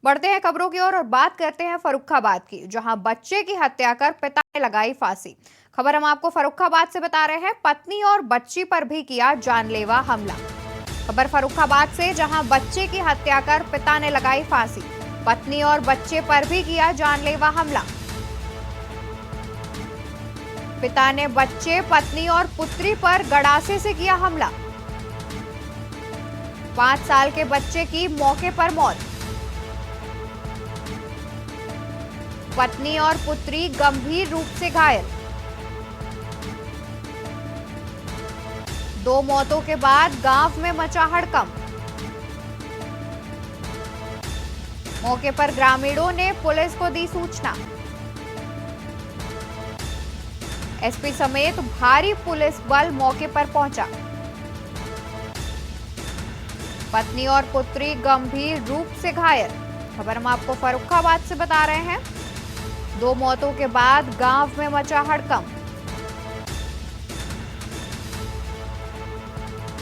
बढ़ते हैं खबरों की ओर और बात करते हैं फर्रुखाबाद की, जहां बच्चे की हत्या कर पिता ने लगाई फांसी। खबर हम आपको फर्रुखाबाद से बता रहे हैं। पत्नी और बच्ची पर भी किया जानलेवा हमला। खबर फर्रुखाबाद से, जहां बच्चे की हत्या कर पिता ने लगाई फांसी। पत्नी और बच्चे पर भी किया जानलेवा हमला। पिता ने बच्चे, पत्नी और पुत्री पर गड़ासे से किया हमला। 5 साल के बच्चे की मौके पर मौत। पत्नी और पुत्री गंभीर रूप से घायल। 2 मौतों के बाद गांव में मचा हड़कंप। मौके पर ग्रामीणों ने पुलिस को दी सूचना। एसपी समेत भारी पुलिस बल मौके पर पहुंचा। पत्नी और पुत्री गंभीर रूप से घायल। खबर हम आपको फर्रुखाबाद से बता रहे हैं। 2 मौतों के बाद गांव में मचा हड़कंप।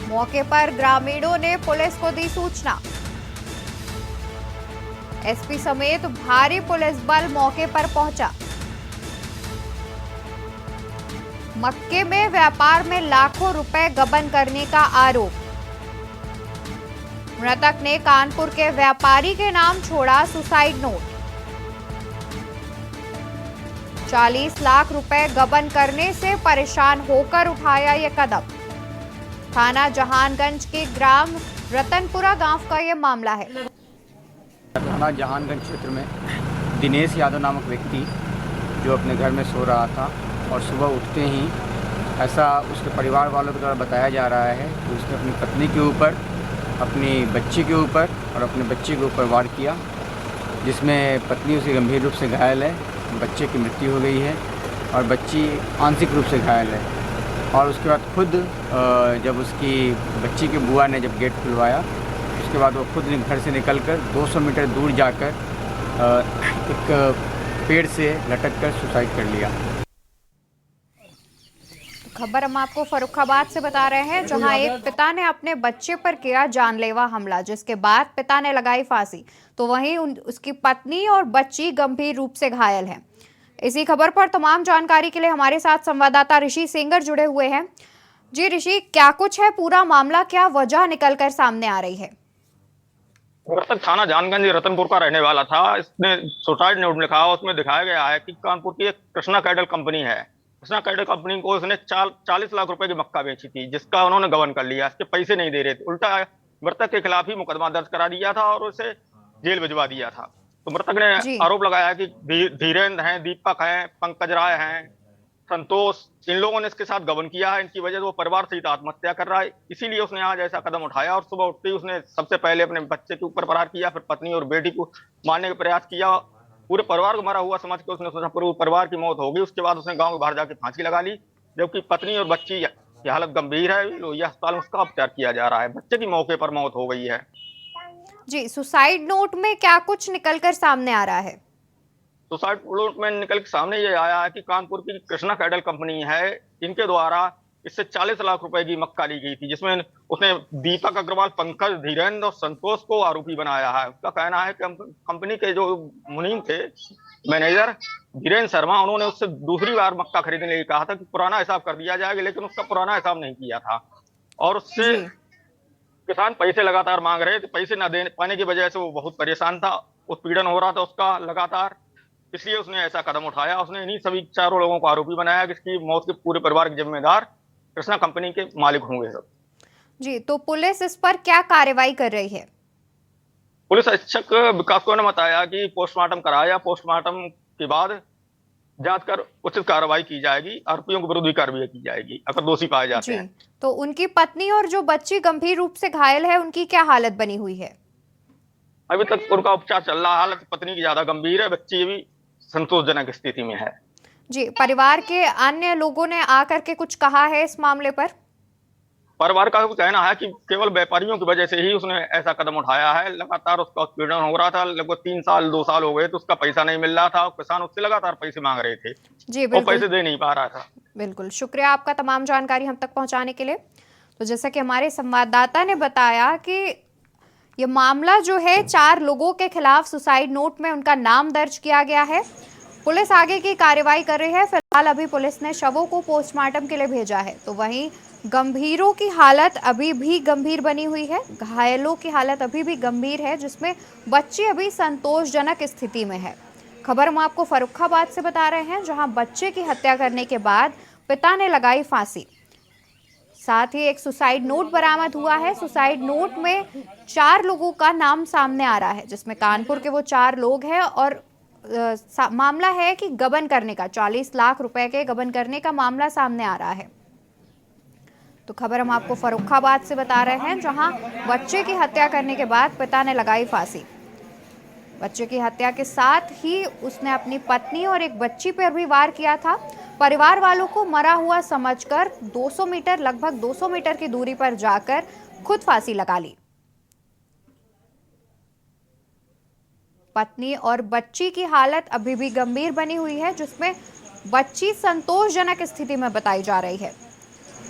मौके पर ग्रामीणों ने पुलिस को दी सूचना। एसपी समेत भारी पुलिस बल मौके पर पहुंचा। मक्के में व्यापार में लाखों रुपए गबन करने का आरोप। मृतक ने कानपुर के व्यापारी के नाम छोड़ा सुसाइड नोट। 40 लाख रुपए गबन करने से परेशान होकर उठाया यह कदम। थाना जहानगंज के ग्राम रतनपुरा गांव का यह मामला है। थाना जहानगंज क्षेत्र में दिनेश यादव नामक व्यक्ति जो अपने घर में सो रहा था और सुबह उठते ही ऐसा उसके परिवार वालों के द्वारा बताया जा रहा है कि उसने अपनी पत्नी के ऊपर, अपनी बच्ची के ऊपर और अपने बच्चे के ऊपर वार किया, जिसमें पत्नी उसकी गंभीर रूप से घायल है, बच्चे की मृत्यु हो गई है और बच्ची आंशिक रूप से घायल है। और उसके बाद खुद जब उसकी बच्ची के बुआ ने जब गेट खुलवाया, उसके बाद वो खुद घर से निकलकर 200 मीटर दूर जाकर एक पेड़ से लटक कर सुसाइड कर लिया। खबर हम आपको फर्रुखाबाद से बता रहे हैं, जहां एक पिता ने अपने बच्चे पर किया जानलेवा हमला, जिसके बाद पिता ने लगाई फांसी, तो वहीं उसकी पत्नी और बच्ची गंभीर रूप से घायल हैं। इसी खबर पर तमाम जानकारी के लिए हमारे साथ संवाददाता ऋषि सेंगर जुड़े हुए हैं। जी ऋषि, क्या कुछ है पूरा मामला, क्या वजह निकलकर सामने आ रही है? मृतक थाना जानगंज रतनपुर का रहने वाला था। इसने सुसाइड नोट लिखा, उसमें दिखाया गया है कि कानपुर की एक कृष्णा कैडल कंपनी है। कृष्णा कैडल कंपनी को उसने 40 लाख रुपए की मक्का बेची थी, जिसका उन्होंने गबन कर लिया। इसके पैसे नहीं दे रहे थे, उल्टा मृतक के खिलाफ ही मुकदमा दर्ज करा दिया था और उसे जेल भिजवा दिया था। तो मृतक ने आरोप लगाया है कि धीरेन्द्र हैं, दीपक हैं, पंकज राय हैं, संतोष, इन लोगों ने इसके साथ गबन किया है। इनकी वजह से वो परिवार सहित आत्महत्या कर रहा है, इसीलिए उसने आज ऐसा कदम उठाया। और सुबह उठते ही उसने सबसे पहले अपने बच्चे के ऊपर प्रहार किया, फिर पत्नी और बेटी को मारने का प्रयास किया। पूरे परिवार को मरा हुआ समझ के उसने सोचा पूरे परिवार की मौत होगी। उसके बाद उसने गांव के बाहर जाके फांसी लगा ली, जबकि पत्नी और बच्ची की हालत गंभीर है। लोहिया अस्पताल में उसका उपचार किया जा रहा है। बच्चे की मौके पर मौत हो गई है। जी, सुसाइड नोट में क्या कुछ निकलकर सामने आ रहा है? सुसाइड नोट में निकल के सामने ये आया है कि कानपुर की कृष्णा कैडल कंपनी है, इनके द्वारा इससे 40 लाख रुपए की मक्का ली गई थी, जिसमें उसने दीपक अग्रवाल, पंकज, धीरेन्द्र और संतोष को आरोपी बनाया है। उसका कहना है कि कंपनी के जो मुनीम थे, मैनेजर धीरेन्द्र शर्मा, उन्होंने उससे दूसरी बार मक्का खरीदने के लिए कहा था कि पुराना हिसाब कर दिया जाएगा, लेकिन उसका पुराना हिसाब नहीं किया था। और उससे किसान पैसे लगातार मांग रहे थे। पैसे न दे पाने की वजह से वो बहुत परेशान था, उत्पीड़न हो रहा था उसका लगातार, इसलिए उसने ऐसा कदम उठाया। उसने इन्हीं सभी चारों लोगों को आरोपी बनाया कि इसकी मौत के पूरे परिवार के जिम्मेदार कृष्णा कंपनी के मालिक होंगे सब। जी, तो पुलिस इस पर क्या कार्रवाई कर रही है? पुलिस अधीक्षक विकास को ने बताया कि पोस्टमार्टम कराया, पोस्टमार्टम के बाद जांच कर उचित कार्रवाई की जाएगी, आरोपियों के विरुद्ध भी कार्रवाई की जाएगी अगर दोषी पाए जाते हैं। तो उनकी पत्नी और जो बच्ची गंभीर रूप से घायल है, उनकी क्या हालत बनी हुई है? अभी तक उनका उपचार चल रहा है। हालत पत्नी की ज्यादा गंभीर है, बच्ची भी संतोषजनक स्थिति में है। जी, परिवार के अन्य लोगों ने आकर के कुछ कहा है इस मामले पर? परिवार का कहना है कि केवल व्यापारियों की वजह से ही उसने ऐसा कदम उठाया है। लगातार उसका उत्पीड़न हो रहा था, लगभग 3 साल 2 साल हो गए, तो उसका पैसा नहीं मिल रहा था। किसान उससे लगातार पैसे मांग रहे थे, जी वो पैसे दे नहीं पा रहा था। बिल्कुल, शुक्रिया आपका तमाम जानकारी हम तक पहुंचाने के लिए। तो जैसा कि हमारे संवाददाता ने बताया कि ये मामला जो है 4 लोगों के खिलाफ सुसाइड नोट में उनका नाम दर्ज किया गया है। पुलिस आगे की कार्रवाई कर रही है। फिलहाल अभी पुलिस ने शवों को पोस्टमार्टम के लिए भेजा है। तो वहीं गंभीरों की हालत अभी भी गंभीर बनी हुई है, घायलों की हालत अभी भी गंभीर है, जिसमें बच्चे अभी संतोषजनक स्थिति में है। खबर हम आपको फर्रुखाबाद से बता रहे हैं, जहां बच्चे की हत्या करने के बाद पिता ने लगाई फांसी। साथ ही एक सुसाइड नोट बरामद हुआ है। सुसाइड नोट में 4 लोगों का नाम सामने आ रहा है, जिसमें कानपुर के वो 4 लोग हैं और मामला है कि गबन करने का 40 लाख रुपए के गबन करने का मामला सामने आ रहा है। तो खबर हम आपको फर्रुखाबाद से बता रहे हैं, जहां बच्चे की हत्या करने के बाद पिता ने लगाई फांसी। बच्चे की हत्या के साथ ही उसने अपनी पत्नी और एक बच्ची पर भी वार किया था। परिवार वालों को मरा हुआ समझकर 200 मीटर लगभग 200 मीटर की दूरी पर जाकर खुद फांसी लगा ली। पत्नी और बच्ची की हालत अभी भी गंभीर बनी हुई है, जिसमें बच्ची संतोषजनक स्थिति में बताई जा रही है।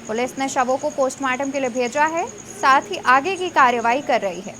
पुलिस ने शवों को पोस्टमार्टम के लिए भेजा है, साथ ही आगे की कार्रवाई कर रही है।